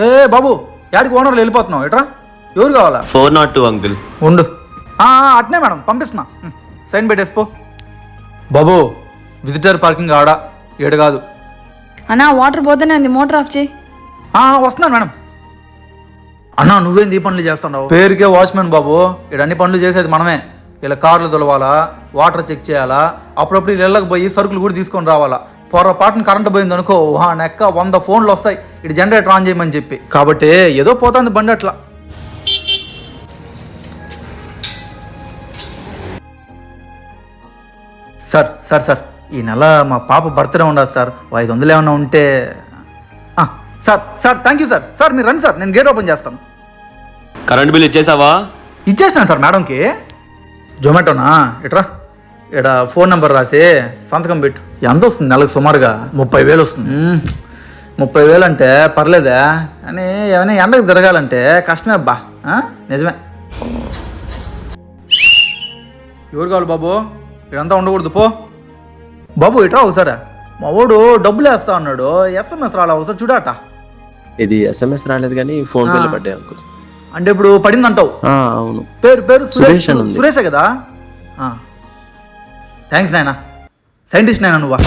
ఏ బాబు యాడికి ఓనర్లు వెళ్ళిపోతున్నావు ఎట్రా? ఎవరు కావాలా? 402 అంకుల్. ఉండు. అట్నే మేడం పంపిస్తున్నా. సైన్ పెట్టేసిపో. బాబు విజిటర్ పార్కింగ్ ఆడ ఏడు కాదు. అన్నా వాటర్ పోతేనే ఉంది, మోటార్ ఆఫ్ చేయి. వస్తున్నాను మేడం. అన్నా నువ్వేంది ఈ పనులు చేస్తున్నావు? పేరుకే వాచ్మెన్ బాబు, ఇక్కడ అన్ని పనులు చేసేది మనమే. ఇలా కార్లు తొలవాలా, వాటర్ చెక్ చేయాలా, అప్పుడప్పుడు ఇళ్ళకి పోయి సరుకులు కూడా తీసుకొని రావాలా. పొరపాటున కరెంటు పోయింది అనుకో నెక్క 100 ఫోన్లు వస్తాయి ఇటు జనరేటర్ ఆన్ చేయమని చెప్పి. కాబట్టి ఏదో పోతుంది బండి అట్లా. సార్ సార్ సార్ ఈ నెల మా పాప బర్త్డే ఉండదు సార్, 500 ఏమన్నా ఉంటే. Sir sir thank you sir. Sir మీరు రండి సార్, నేను గేట్ ఓపెన్ చేస్తాను. కరెంట్ బిల్ ఇచ్చేసావా? ఇచ్చేసినాను సార్ మేడంకి. జొమాటోనా ఇట్రా, ఇక్కడ ఫోన్ నెంబర్ రాసి సంతకం పెట్టు. ఎంత వస్తుంది నెలకు? సుమారుగా 30,000 వస్తుంది. 30,000 అంటే పర్లేదా, కానీ ఏమైనా ఎండకు తిరగాలంటే కష్టమే అబ్బా. నిజమే. ఎవరు కావాలి బాబు? ఇదంతా ఉండకూడదు పో. బాబు ఇట్రా ఒకసారి, మా వాడు డబ్బులు వేస్తా అన్నాడు, SMS రాలే, ఒకసారి చూడాట. ఇది SMS రాలేదు కానీ ఫోన్ పేలో పడ్డాయి అంకుల్. అంటే ఇప్పుడు పడిందంటావు? అవును. పేరు సురేష్ అని ఉంది. సురేషే కదా? థ్యాంక్స్ నాయనా, సైంటిస్ట్ నాయనా నువ్వా.